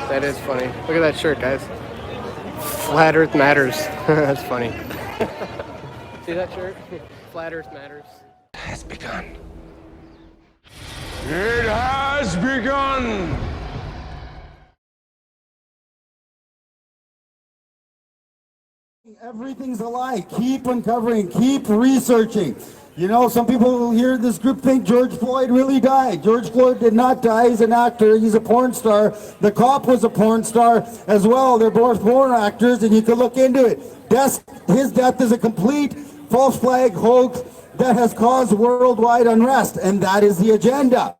That is funny. Look at that shirt, guys. Flat Earth matters. That's funny. See that shirt? Flat Earth matters. Has begun. It has begun! Everything's a lie. Keep uncovering, keep researching. You know, some people here in this group think George Floyd really died. George Floyd did not die. He's an actor. He's a porn star. The cop was a porn star as well. They're both porn actors, and you can look into it. His death is a complete false flag hoax that has caused worldwide unrest, and that is the agenda.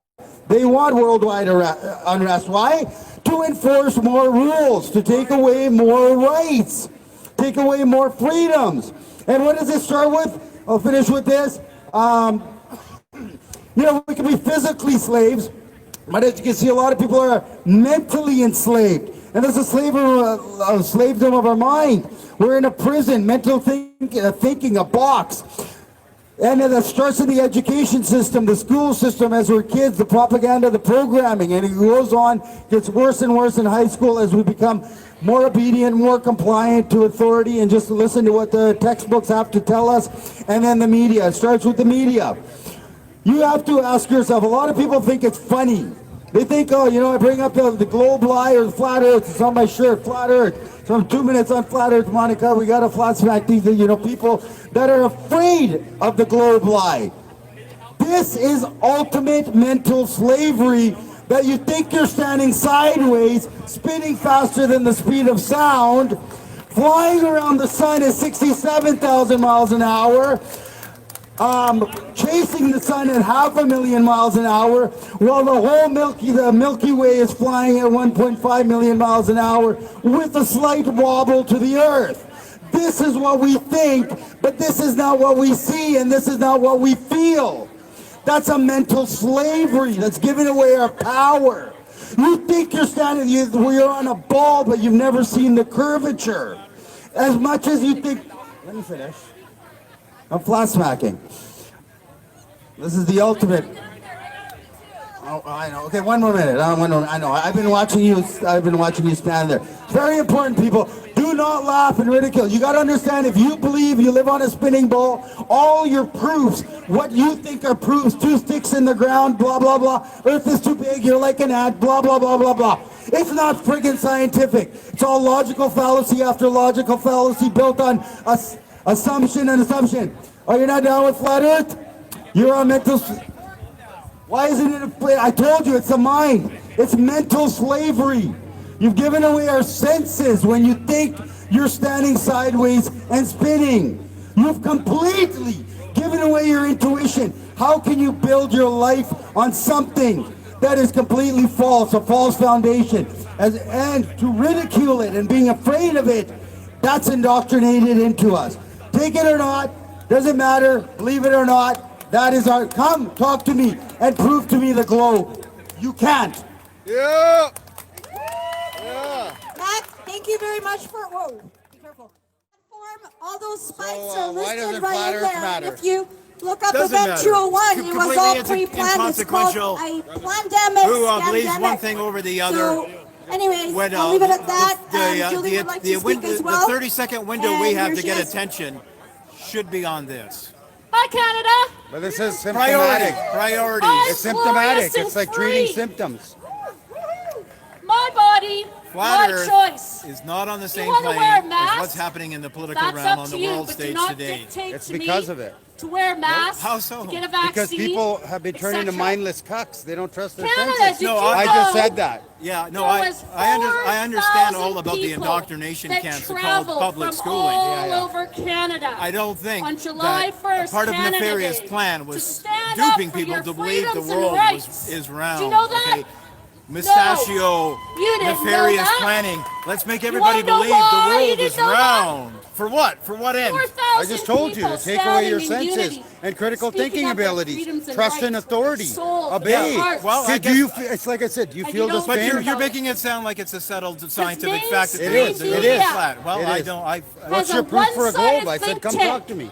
They want worldwide unrest. Why? To enforce more rules, to take away more rights, take away more freedoms. And what does it start with? I'll finish with this. You know, we can be physically slaves, but as you can see, a lot of people are mentally enslaved. And there's a slavedom of our mind. We're in a prison, mental thinking, a box. And that starts in the education system, the school system as we're kids, the propaganda, the programming, and it goes on, gets worse and worse in high school as we become more obedient, more compliant to authority, and just listen to what the textbooks have to tell us. And then the media, it starts with the media. You have to ask yourself, a lot of people think it's funny. They think, oh, you know, I bring up the globe lie or the flat earth, it's on my shirt, flat earth. So 2 minutes on flat earth, Monica, we got to flat smack these, you know, people that are afraid of the globe lie. This is ultimate mental slavery, that you think you're standing sideways, spinning faster than the speed of sound, flying around the sun at 67,000 miles an hour, chasing the sun at 500,000 miles an hour, while the whole Milky Way is flying at 1.5 million miles an hour with a slight wobble to the earth. This is what we think, but this is not what we see, and this is not what we feel. That's a mental slavery that's giving away our power. You think you're standing, you're on a ball, but you've never seen the curvature. As much as you think, let me finish. I'm flat smacking. This is the ultimate. Oh, I know. Okay, one more minute. I know. I've been watching you stand there. It's very important, people. Do not laugh and ridicule. You got to understand, if you believe you live on a spinning ball, all your proofs, what you think are proofs, 2 sticks in the ground, blah, blah, blah. Earth is too big, you're like an ant, blah, blah, blah, blah, blah. It's not friggin' scientific. It's all logical fallacy after logical fallacy built on assumption and assumption. Are you not down with flat earth? You're on mental... Why isn't it a play? I told you, it's a mind. It's mental slavery. You've given away our senses when you think you're standing sideways and spinning. You've completely given away your intuition. How can you build your life on something that is completely false, a false foundation? And to ridicule it and being afraid of it, that's indoctrinated into us. Take it or not, doesn't matter, believe it or not, that is our, come, talk to me and prove to me the globe. You can't. Yeah. Yeah. Matt, thank you very much for, whoa, be careful. All those spikes are listed right in there. And if you look up Event 201, it was all pre-planned. It's called a pandemic. Who believes one thing over the other. So, anyways, I'll leave it at that. Julie would like to speak as well. The 30-second window we have to get attention should be on this. Hi, Canada. But this is symptomatic. Priorities. It's symptomatic. It's like treating symptoms. My body, Flat my Earth choice. is not on the same You wanna plane wear a as mask? what's happening in the political That's realm up on to the you, world but do stage not today. dictate It's to me because of it. to wear masks, How so? to get a vaccine, Because people have been turned into etc. mindless cucks. They don't trust their Canada, senses. did you I know just said that. Yeah, no, there was I understand all 4,000 about the people indoctrination that camps called traveled public from schooling. all over Canada. I don't think on July that 1st, part of the Canada nefarious Day, plan to was stand up duping for people your to believe the freedoms and world rights. is round. Do you know that? Okay? Mustachio, You didn't know nefarious that? planning. Let's make everybody wanna know believe why the you world didn't is know that? round. For what? For what end? 4,000 I just told you to take away your standing in senses unity, and critical speaking thinking up their abilities, freedoms and trust in rights, authority, soul, obey. their hearts. Well, I Do you? guess- It's like I said. Do you And feel you don't this But pain? you're making it sound like it's a settled scientific fact that mainstream It is. the It is. flat. Well, It I is. don't. What's Has your a proof for a globe? one-sided I said, think come tank. talk to me.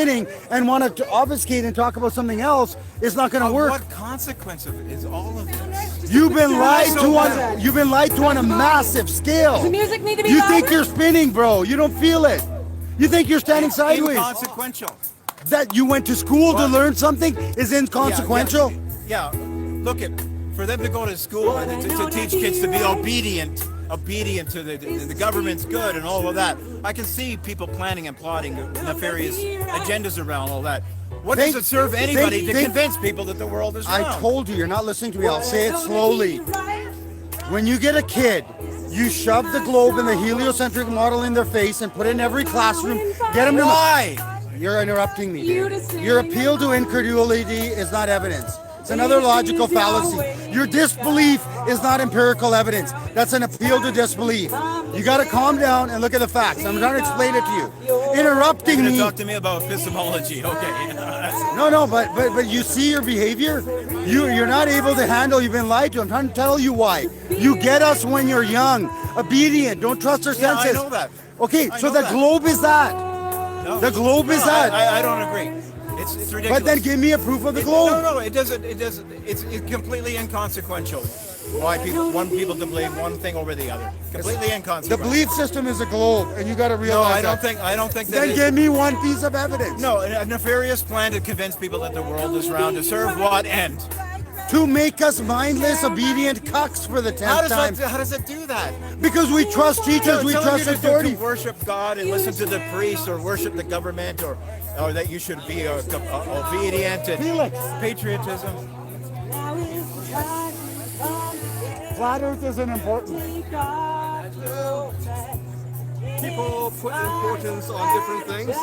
spinning and want to obfuscate and talk about something else, it's not going to work. What consequence is all of this? You've been lied to on a massive scale. Does the music need to be You louder? think you're spinning, bro. You don't feel it. You think you're standing sideways. Inconsequential. That you went to school to learn something is inconsequential. Yeah. Look, for them to go to school and to teach kids to be obedient obedient to the government's good and all of that. I can see people planning and plotting nefarious agendas around all that. What does it serve anybody to convince people that the world is round? I told you, you're not listening to me. I'll say it slowly. When you get a kid, you shove the globe and the heliocentric model in their face and put it in every classroom. Get them to... Why? You're interrupting me, dude. Your appeal to incredulity is not evidence. It's another logical fallacy. Your disbelief is not empirical evidence. That's an appeal to disbelief. You got to calm down and look at the facts. I'm trying to explain it to you. Interrupting me. Talk to me about epistemology. Okay. No, but you see your behavior. You're not able to handle. You've been lied to. I'm trying to tell you why. You get us when you're young, obedient. Don't trust our senses. I know that. Okay, so the globe is that. No. The globe is that. I don't agree. It's ridiculous. But then give me a proof of the globe. No, it doesn't. It's completely inconsequential. Why people want people to believe one thing over the other? Completely inconsequential. The belief system is a globe, and you got to realize. No, I don't think that. Then give me one piece of evidence. No, a nefarious plan to convince people that the world is round to serve what end? To make us mindless, obedient cucks for the 10th time. How does it do that? Because we trust teachers, we trust authority. To worship God and listen to the priest, or worship the government, or that you should be obedient and patriotism. Flat Earth isn't important. People put importance on different things.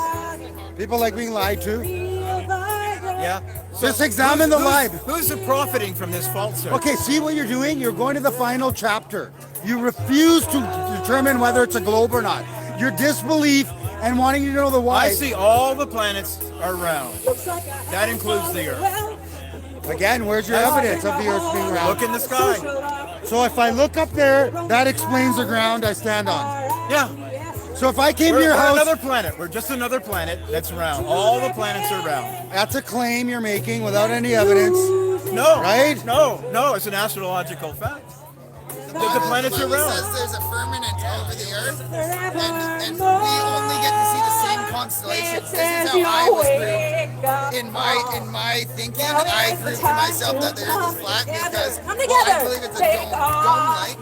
People like being lied to. Yeah. Just examine the lie. Who's profiting from this falsehood? Okay, see what you're doing? You're going to the final chapter. You refuse to determine whether it's a globe or not. Your disbelief and wanting to know the why. I see all the planets are round. That includes the Earth. Again, where's your evidence of the Earth being round? Look in the sky. So if I look up there, that explains the ground I stand on. Yeah. So if I came to your we're house... another planet. We're just another planet that's round. All the planets are round. That's a claim you're making without any evidence. No. Right? No, it's an astrological fact. The planets are round. It says there's a firmament over the Earth, and we only get to see the same constellations. This is how I was proved. In my thinking, I proved to myself that the Earth is flat because I believe it's a dome-like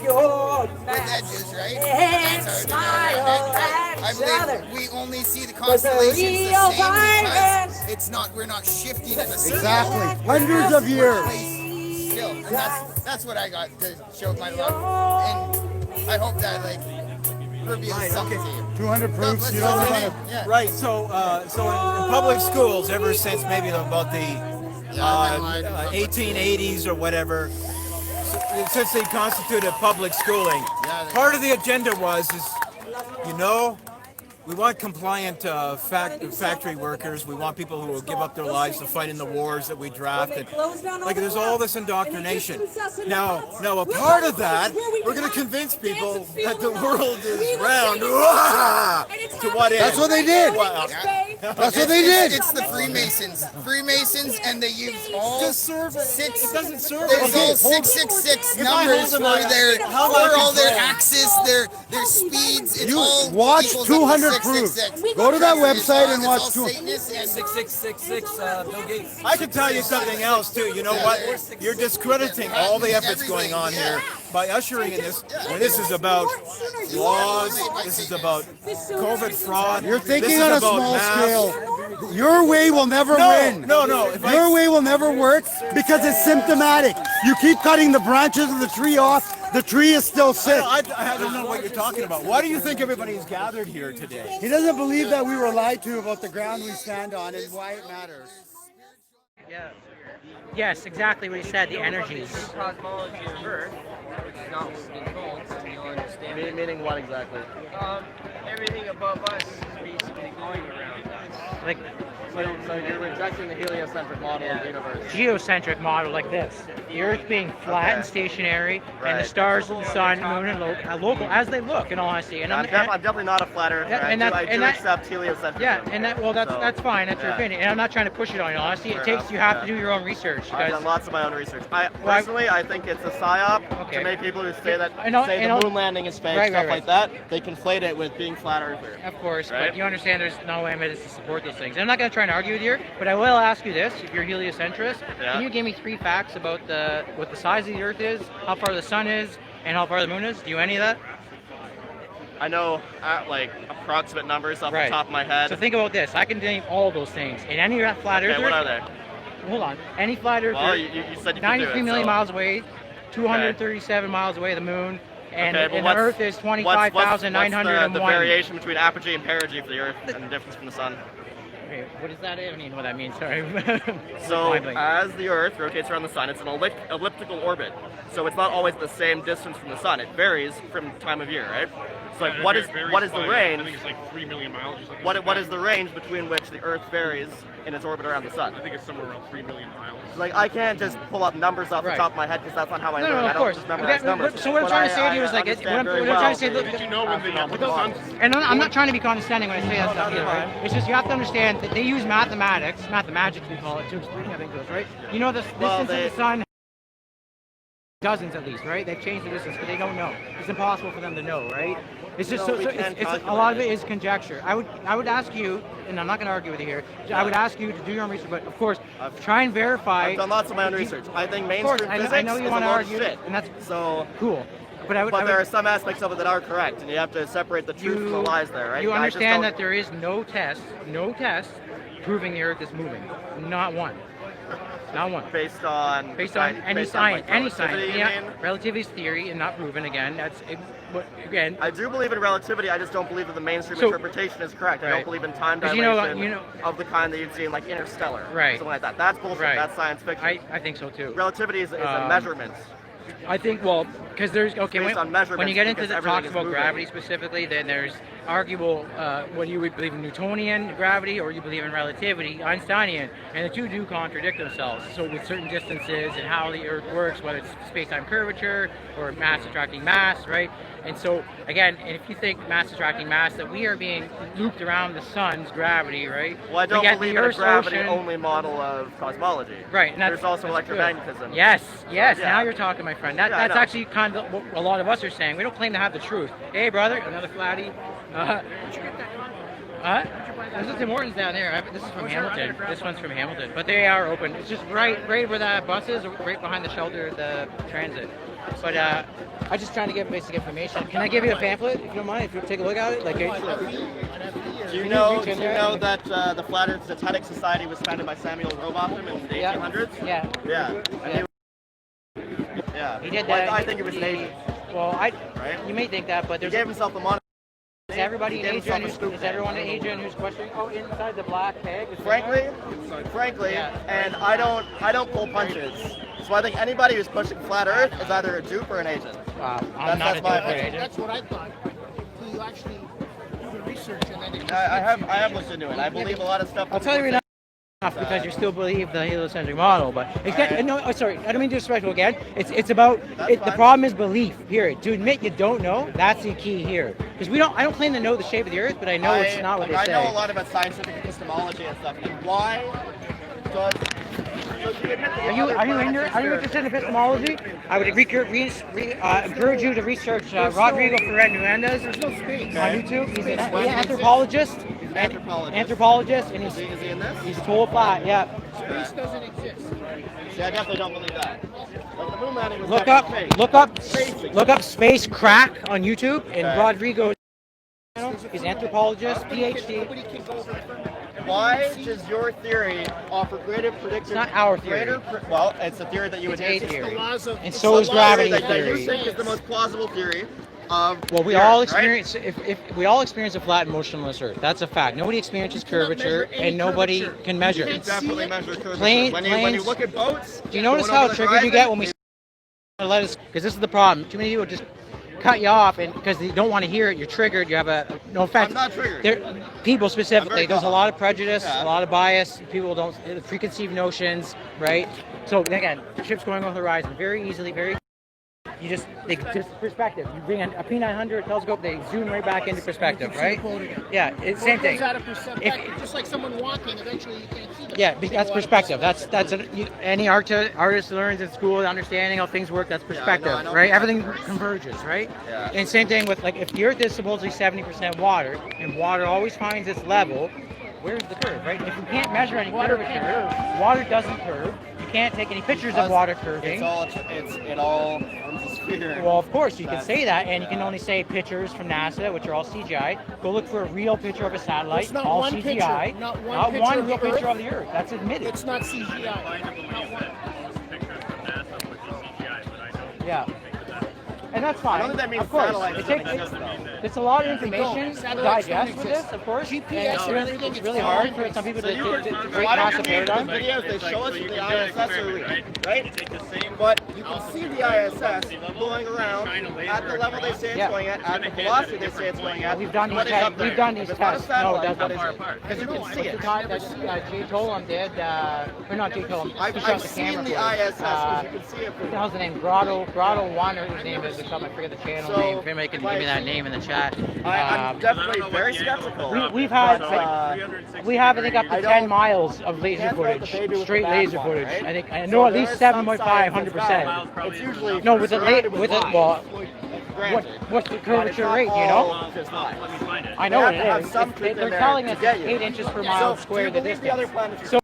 with edges, right? That's I believe we only see the constellations the same because it's not. We're not shifting in the same. Exactly. Hundreds of years. Still, and that's what I got to show my love, and I hope that reveals something to you. 200 proofs. You don't want to. Yeah. Right. So in public schools, ever since maybe about the 1880s or whatever, since they constituted public schooling, part of the agenda was we want compliant factory workers. We want people who will give up their lives to fight in the wars that we drafted. There's all this indoctrination. Now, a part of that, we're going to convince people that the world is round. To what end? That's what they did. That's what they did. It's the Freemasons, and they use all six. It doesn't serve. There's all 666 numbers for all their axis, their speeds. It's all watch equals 200 up to proofs. 666. Go to that website and watch 6666. Bill Gates. I can tell you something else too. You know what? You're discrediting all the efforts going on here by ushering in this. When this is about laws, this is about COVID fraud. You're thinking on a small scale. Your way will never win. No. Your way will never work because it's symptomatic. You keep cutting the branches of the tree off. The tree is still sick. I don't know what you're talking about. Why do you think everybody's gathered here today? He doesn't believe that we were lied to about the ground we stand on and why it matters. Yeah. Yes, exactly what he said, the energies. Cosmology of Earth, which is not what we've been told, so you'll understand. Meaning what exactly? Everything above us is basically going around us. Like, so you're rejecting the heliocentric model of the universe. Geocentric model like this. The Earth being flat and stationary, and the stars, the sun, moon, and local as they look, in all honesty. And I'm definitely not a flat earther. I do accept heliocentric. Yeah, and that's fine. That's your opinion. And I'm not trying to push it on you. Honestly, you have to do your own research. I've done lots of my own research. Personally, I think it's a psyop to make people who say that the moon landing is fake, stuff like that. They conflate it with being flat earther. Of course, but you understand there's no evidence to support those things. And I'm not going to try and argue with you, but I will ask you this: if you're a heliocentrist, can you give me 3 facts about what the size of the Earth is, how far the sun is, and how far the moon is? Do you any of that? I know like approximate numbers off the top of my head. So think about this. I can name all those things. And any flat earther. Okay, what are they? Hold on. Any flat earther. Well, you said you 93 million miles away, 237 miles away of the moon, and, and the Earth is 25,901. What's the variation between apogee and perigee for the Earth and the difference from the Sun? Okay, what does that mean? I don't know what that means, sorry. So, as the Earth rotates around the Sun, it's an elliptical orbit. So it's not always the same distance from the Sun. It varies from time of year, right? So like, what is the range? I think it's like 3 million miles or something. What is the range between which the Earth varies in its orbit around the Sun? I think it's somewhere around 3 million miles. Like, I can't just pull up numbers off the top of my head because that's not how I learn. No, of course. So what I'm trying to say to you is like, what I'm trying to say, look, did you know when the sun's... And I'm not trying to be condescending when I say that stuff either, right? It's just you have to understand that they use mathematics we call it, to explain how things goes, right? You know, the distance of the Sun, dozens at least, right? They've changed the distance, but they don't know. It's impossible for them to know, right? It's just a lot of it is conjecture. I would ask you, and I'm not going to argue with you here. I would ask you to do your own research, but of course, try and verify. I've done lots of my own research. I think mainstream physics I know you want to argue, shit. and that's so cool. But there are some aspects of it that are correct, and you have to separate the truth from the lies there, right? You understand that there is no test proving the Earth is moving. Not one. Not one. Based on any science, yeah, relativity's theory and not proven. Again, again. I do believe in relativity. I just don't believe that the mainstream interpretation is correct. I don't believe in time dilation of the kind that you'd see in like Interstellar, something like that. That's bullshit. That's science fiction. I think so too. Relativity is a measurement. I think, because there's, when you get into the talks about gravity specifically, then there's arguable whether you would believe in Newtonian gravity or you believe in relativity, Einsteinian, and the two do contradict themselves. So with certain distances and how the Earth works, whether it's space-time curvature or mass attracting mass, right? And so, again, if you think mass attracting mass, that we are being looped around the sun's gravity, right? Well, I don't believe in a gravity-only model of cosmology. Right. And there's also electromagnetism. Yes. Now you're talking, my friend. That's actually kind of what a lot of us are saying. We don't claim to have the truth. Hey, brother, another flatty. There's a Tim Hortons down there. This is from Hamilton. This one's from Hamilton. But they are open. It's just right where that bus is, right behind the shelter of the transit. But I'm just trying to get basic information. Can I give you a pamphlet, if you don't mind, if you take a look at it? Like, do you know that the Flat Earth Zetetic Society was founded by Samuel Rowbotham in the 1800s? Yeah. Yeah. He did that. I think it was an Asian. Well, you may think that, but he gave himself the moniker. Is everybody an agent? Is everyone an agent who's questioning? Oh, inside the black bag. Frankly, and I don't pull punches. So I think anybody who's pushing flat Earth is either a dupe or an agent. I'm not a dupe or an agent. That's what I thought. So you actually do the research and then. I have looked into it. I believe a lot of stuff. I'll tell you right now. Because you still believe the heliocentric model, but sorry, I don't mean disrespectful again. It's about the problem is belief. Period. To admit you don't know, that's the key here. Because I don't claim to know the shape of the Earth, but I know it's not what they say. I know a lot about scientific epistemology and stuff. And why does Are you interested in epistemology? I would encourage you to research Rodrigo Ferrer Nuendez on YouTube. He's an anthropologist. Anthropologist, and is he in this? He's total flat, yeah. Space doesn't exist. See, I definitely don't believe that. Like the moon landing was Look up Space Crack on YouTube and Rodrigo. He's an anthropologist, PhD. Why does your theory offer greater predictive? It's not our theory. Well, it's a theory that you would hate. theory. And so is gravity theory. You think is the most plausible theory. We all experience if we all experience a flat and motionless Earth. That's a fact. Nobody experiences curvature, and nobody can measure. You definitely measure curvature. When you look at boats, do you notice how triggered you get when we let us? Because this is the problem. Too many people just cut you off, and because they don't want to hear it, you're triggered. You have no offense. I'm not triggered. People specifically. There's a lot of prejudice, a lot of bias. People don't preconceived notions, right? So again, ships going over the horizon very easily, just perspective. You bring a P900 telescope, they zoom right back into perspective, right? Yeah, it's same thing. Just like someone walking, eventually you can't see them. Yeah, that's perspective. Any artist learns in school, understanding how things work. That's perspective, right? Everything converges, right? Yeah. And same thing with if the Earth is supposedly 70% water, and water always finds its level. Where's the curve, right? If you can't measure any curvature, water doesn't curve. You can't take any pictures of water curving. It all runs atmosphere. Well, of course, you can say that, and you can only say pictures from NASA, which are all CGI. Go look for a real picture of a satellite, It's not all one CGI. picture, not one not picture one of real the picture Earth. of the Earth. That's admitted. It's not CGI. Not one. Yeah. And that's fine. I don't think that means of course, satellites it don't takes exist, though. it's a lot of information to Satellites don't digest with exist. this, of course. GPS and and everything, it's it's really all hard for some people to break Why past don't the you need the paradigm. videos they show us with the ISS right? But you can see the ISS going around at the level they say it's going at the velocity they say it's going at. We've done these What is tests. up there? We've done these If it's not a tests. No, satellite, that's what is it? Because you can see What's it. the time that Jay Tolam did? Or not Jay Tolam. I've seen the ISS, because you can see it. What the hell's the name? Grotto One, or his name is. I forget the channel name. If anybody can give me that name in the chat. I'm definitely very skeptical. We've had, I think, up to I 10 don't- miles of laser can't throw the footage, baby with straight the laser bathwater, footage. right? I think I So know at there least is some 7.5, science as 100%. well. It's usually No, with the surrounded with it, lies. well, Granted. what's the But it's curvature not rate? You all know? just lies. I know They what have to have it is. some It's- truth in They're there telling to us get it's you. 8 inches per mile So, square do the you believe the other distance. planets So,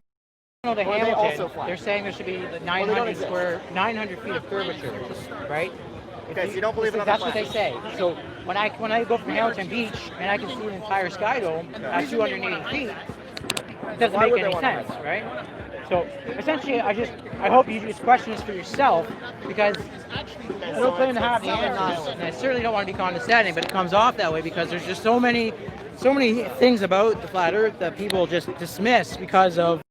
the Or they Hamilton, also fly? they're saying there should be don't 900 exist. square, 900 feet of curvature, right? Okay, so you don't believe in other That's what they planets. say. So when I go from Hamilton Beach and I can see the entire sky dome at 280 feet, it doesn't Why make would they any wanna sense, right? So essentially, I hope you just question this for yourself, because I don't claim to have the answers, and I certainly don't want to be condescending, but it comes off that way because there's just so many things about the flat Earth that people just dismiss because of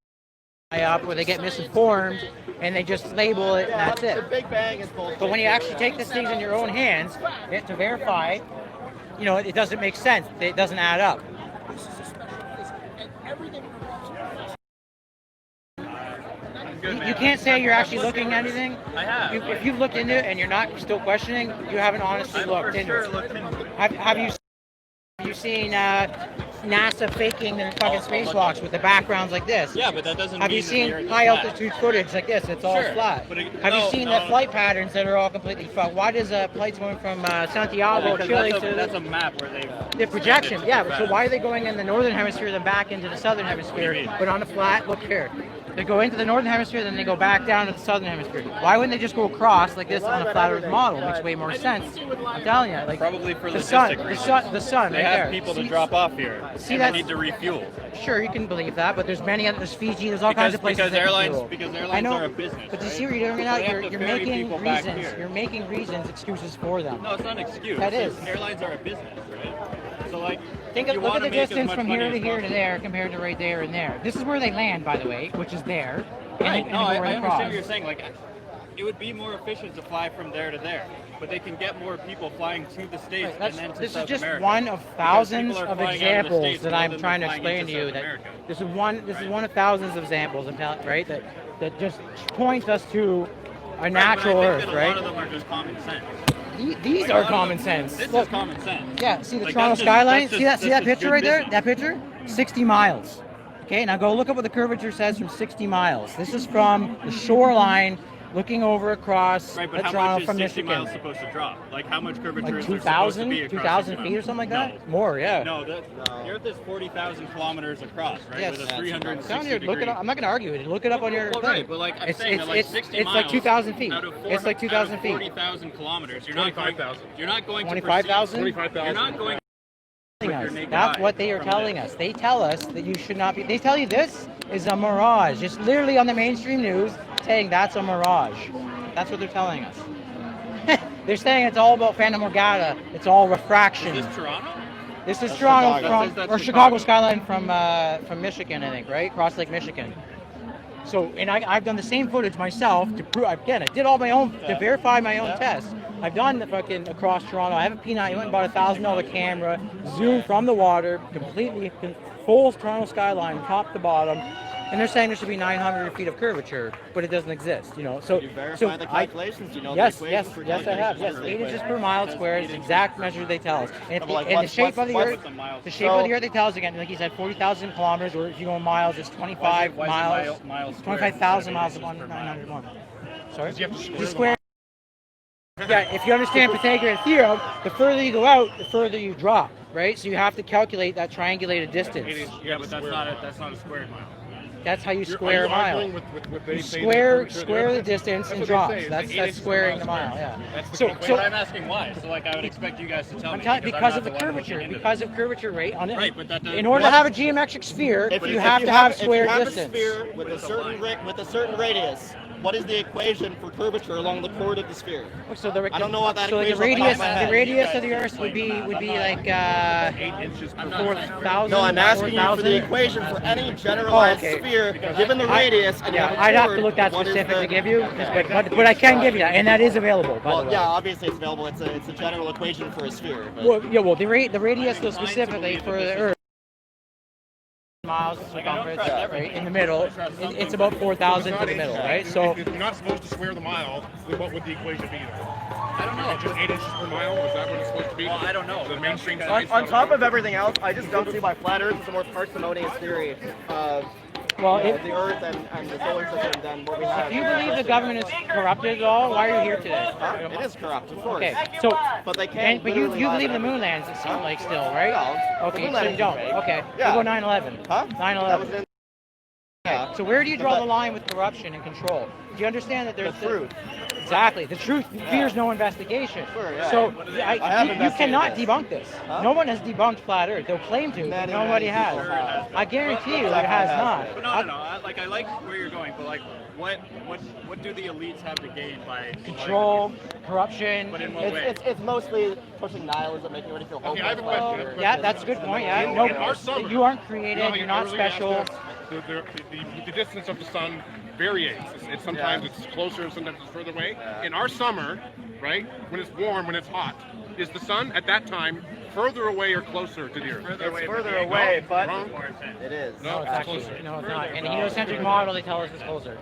up where they get misinformed and they just label it and that's The it. Big Bang is bullshit. But when you actually take these things in your own hands to verify, it doesn't make sense. It doesn't add up. You can't say you're actually looking at anything. I have. If you've looked into it and you're not still questioning, you haven't honestly looked into it. Have you seen NASA faking their fucking spacewalks with the backgrounds like this? Yeah, but that doesn't Have mean you that seen the Earth is high flat. altitude footage like this? It's all Sure, flat. but Have you seen the flight patterns that are all completely fucked? Why does flights going from Santiago, Because Chile that's to a map where they the projection? Yeah, so why are they going in the northern hemisphere then back into the southern hemisphere, but on a flat? Look here. They go into the northern hemisphere, then they go back down to the southern hemisphere. Why wouldn't they just go across like this on a flat Earth model? It makes way more sense. I'm telling you, like Probably for the sun, logistic reasons. the sun, They right have there. people to See- drop off here. See and that? they need to refuel. Sure, you can believe that, but there's many other. There's Fiji. There's all kinds of places. Because that can airlines fuel. because I airlines know, are a business. but you right? see what you're doing So now? they have You're to ferry making people back reasons. here. You're making reasons, excuses for them. No, it's not an excuse. That is. Airlines are a business, right? So like, Look you at wanna the make as distance much from money here as to here to possible. there compared to right there and there. This is where they land, by the way, which is there. Right. And No, I where they understand cross. what you're saying. Like, it would be more efficient to fly from there to there, but they can get more people flying to the States and then to This South is just America. one of Because thousands people are of flying out of the examples States that more I'm than trying to flying explain into to you. South That America. this is one of thousands of examples, I'm telling, right? That just points us to a natural But I Earth, think that a lot right? of them are just common sense. These Like, a are lot of common them- sense. This Look, is common sense. yeah, see the Like, Toronto that's just- skyline? that's See that just picture good right there? business. That picture? 60 miles. Okay, now go look up what the curvature says from 60 miles. This is from the shoreline looking over across Right, but how Toronto much is from 60 Michigan. miles supposed to drop? Like, how much curvature Like is there supposed to 2,000? be across 2,000 60 feet or something like miles? that? More, yeah. No, the Earth is 40,000 kilometers across, right? Yes. With a 360 Down here, look it degree. up. I'm not going to argue it. Look it up on your Well, thing. right, but like I'm saying, that like 60 it's miles like 2,000 feet. out of It's like 2,000 feet. 40,000 kilometers. You're not going. You're not going to 25,000? 25,000. You're not going. Telling with your us. naked That's eye what they are from telling this. us. They tell us that you should not be. They tell you this is a mirage. It's literally on the mainstream news saying that's a mirage. That's what they're telling us. They're saying it's all about Phantom Morgana. It's all refraction. Is this Toronto? This is That's Toronto Chicago. from, That says or that's Chicago Chicago. skyline from Michigan, I think, right? Cross Lake, Michigan. So, and I've done the same footage myself to prove, again, I did all my own, to verify my own tests. I've done the fucking across Toronto. I have a P9, I went and bought a $1,000 camera, zoomed from the water, completely, full Toronto skyline, top to bottom. And they're saying there should be 900 feet of curvature, but it doesn't exist, you know. So, You verify the calculations, you know yes, the yes, equation for yes, I have. Yes, calculations. 8 inches per mile squared is the exact measure they tell us. And, if But like, and the what's- shape of the what's- Earth, what's the shape of the Earth they tell us again, like you said, 40,000 kilometers, or if you go in miles, it's 25 Why is it miles, miles squared 25,000 miles instead of upon inches per mile? 901. Sorry? You have to The square square. Yeah, if you understand Pythagorean theorem, the further you go out, the further you drop, right? So you have to calculate that triangulated distance. Yeah, but that's not a squared mile. That's how you square a mile. You square the distance in drops. That's squaring the mile. Yeah. So I'm asking why. So like I would expect you guys to tell me. Because of the curvature. Because of curvature rate on it. Right, but that in order to have a geometric sphere, you have to have square distance. If you have a sphere with a certain radius, what is the equation for curvature along the chord of the sphere? So I don't know what that so equation the radius of the Earth would be like 8 inches per 4,000. No, I'm asking you for the equation for any generalized sphere, given the radius. And I'd have to look that specific to give you, but I can give you that, and that is available. By the way. Yeah, obviously it's available. It's a general equation for a sphere. But. Well, the radius though specifically for the Earth. Miles circumference, right in the middle. It's about 4,000 to the middle, right? So if you're not supposed to square the mile, then what would the equation be then? I don't know. Just 8 inches per mile? Is that what it's supposed to be? Well, I don't know. The mainstream science. On top of everything else, I just don't see why flat Earth is a more parsimonious theory of the Earth and the solar system than what we have. If you believe the government is corrupted at all, why are you here today? It is corrupt, of course. Okay, so but they can't. But you believe the moon lands? It seems like still, right? No. Okay, so you don't. Okay. Yeah. You go 9/11. Huh? 9/11. Okay. So where do you draw the line with corruption and control? Do you understand that there's the truth? Exactly. The truth fears no investigation. Sure, yeah. So you cannot debunk this. Huh? No one has debunked flat Earth. They'll claim to, but nobody has. I guarantee you it has not. But no. Like I like where you're going, but like what do the elites have to gain by control, corruption? But in what way? It's mostly pushing nihilism, making everybody feel hopeless. Okay, I have a question. Yeah, that's a good point. Yeah. In our summer, you aren't created. You're not special. The distance of the sun varies. It's sometimes it's closer, sometimes it's further away. In our summer, right, when it's warm, when it's hot, is the sun at that time further away or closer to the Earth? It's further away, but it is. No, it's closer. No, it's not. In the heliocentric model, they tell us it's closer.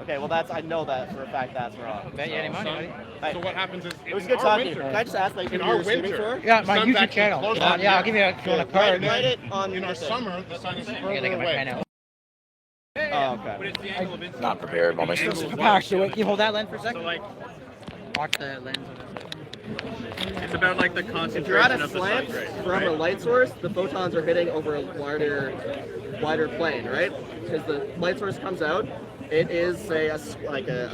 Okay, well I know that for a fact that's wrong. Bet you any money, buddy. So what happens is it was good talking to you. Can I just ask, like, in our winter? Yeah, my YouTube channel. Yeah, I'll give you a card. Write it on. In our summer, the sun is further away. Oh, okay. But it's the angle of incidence. Not prepared, moment. Actually, wait, can you hold that lens for a second? So like, watch the lens. it's about like the concentration if you're at a of the slant sun's rays, from a light source, the photons are hitting over a wider plane, right? Because the light source comes out, it is say a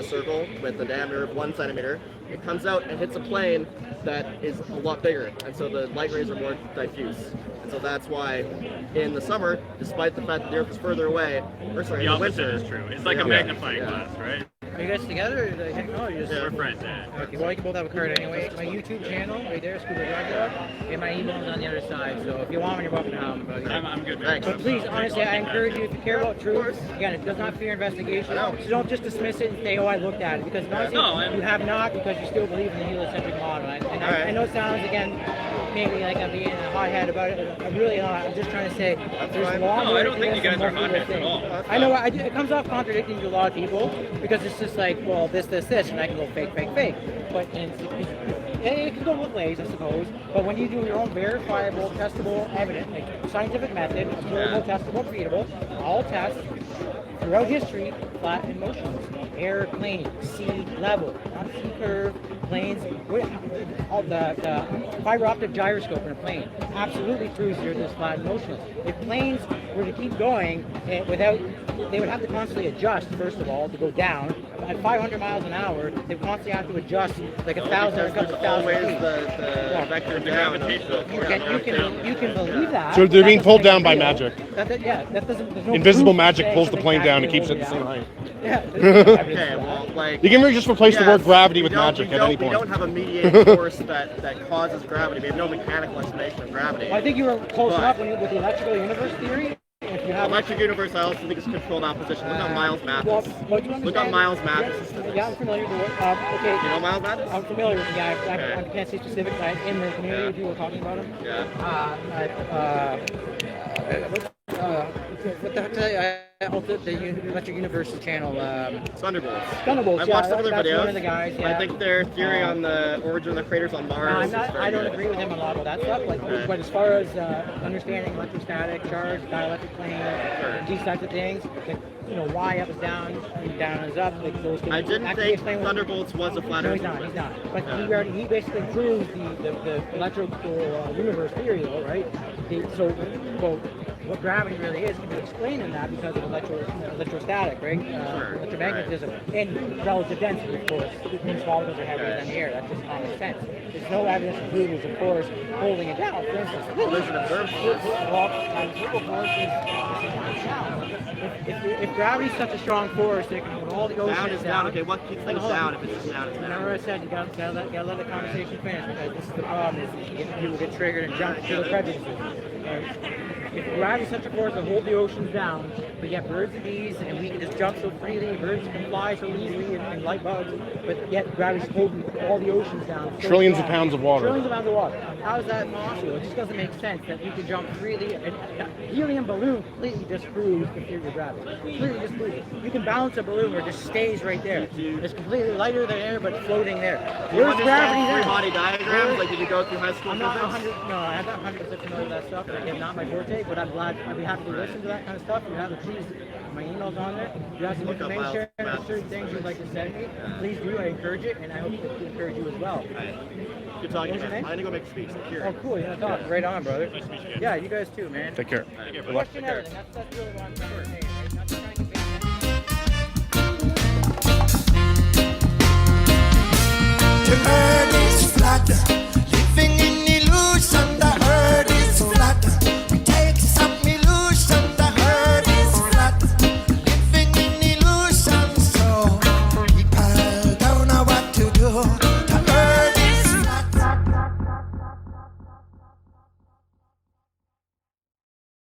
circle with a diameter of 1 centimeter. It comes out and hits a plane that is a lot bigger, and so the light rays are more diffuse. And so that's why in the summer, despite the fact that the Earth is further away, or sorry, the in the opposite winter, is true. It's like a magnifying glass, right? Are you guys together? Or do hang on? We're friends. Okay, well, you can both have a card anyway. My YouTube channel right there, Scuba Drug Dog, and my email is on the other side. So if you want me, you're welcome to have them. I'm good. Thanks. But please, honestly, I encourage you, if you care about truth, again, it does not fear investigation. So don't just dismiss it and say, oh, I looked at it. Because honestly, you have not, because you still believe in the heliocentric model. And I know it sounds, again, maybe like I'm being a hothead about it. I'm really not. I'm just trying to say there's longer. No, I don't think you guys are hotheads at all. I know it comes off contradicting to a lot of people because it's just like, well, this, and I can go fake. But it can go both ways, I suppose. But when you do your own verifiable, testable evidence, like scientific method, observable, testable, treatable, all tests throughout history, flat in motions, air, plane, sea level, not sea curve, planes. The fiber optic gyroscope in a plane absolutely proves you're this flat in motion. If planes were to keep going without, they would have to constantly adjust, first of all, to go down. At 500 miles an hour, they constantly have to adjust like 1,000 or a couple thousand feet. The vector down. You can believe that. So they're being pulled down by magic. That doesn't. There's no Invisible proof magic pulls the something plane down and actually keeps it at the goes same height. Yeah. Okay, well, like you can really just replace the word gravity with magic at any point. We don't have a mediating force that causes gravity. We have no mechanical explanation of gravity. Well, I think you were close enough with the electrical universe theory. If you have electric universe, I also think it's controlled opposition. Look on Miles Mathis. Look on Miles Mathis. Yeah, I'm familiar with it. Okay. You know Miles Mathis? I'm familiar with him. Yeah, I can't say specifics. In the community, people were talking about him. What the heck the Electric Universe channel. Thunderbolts. Thunderbolts. I've watched some of their that's videos. One of the guys. Yeah. I think their theory on the origin of the craters on Mars. I don't agree with him on a lot of that stuff. But as far as understanding electrostatic charge, dielectric plane, these types of things, why up is down is up. Like those things. I didn't think Thunderbolts was a flat Earth. No, he's not. But he basically proves the electrical universe theory, though, right? what gravity really is can be explained in that because of electrostatic, right? Electromagnetism and relative density, of course. These particles are heavier than the air. That's just common sense. There's no evidence of gluons, of course, holding it down. For instance, collision observed force. If gravity is such a strong force, it can hold all the oceans down. Okay, what keeps things down if it's just down? Remember I said you gotta let the conversation finish because this is the problem is people get triggered and jump to the prejudices. If gravity is such a force to hold the oceans down, we get birds and bees and we can just jump so freely, birds can fly so easily and like bugs, but yet gravity's holding all the oceans down. So trillions of pounds of water. Trillions of pounds of water. How is that possible? It just doesn't make sense that you can jump freely. A helium balloon completely disproves inferior gravity. Completely disproves it. You can balance a balloon where it just stays right there. It's completely lighter than air but floating there. Where's gravity there? Body diagrams, like did you go through high school I'm not 100. No, I'm not 100% familiar with that stuff. Again, not my forte, but I'm glad. I'd be happy to listen to that kind of stuff. If you have, please, my email's on there. If you have some information or certain things you'd like to send me, please do. I encourage it, and I hope to encourage you as well. Good talking to you, man. I'm gonna go make a speech. Oh, cool. Yeah, talk. Right on, brother. Yeah, you guys too, man. Take care. Good luck. Question everything. That's really what I'm trying to say, right? Not just trying to get The earth is flat.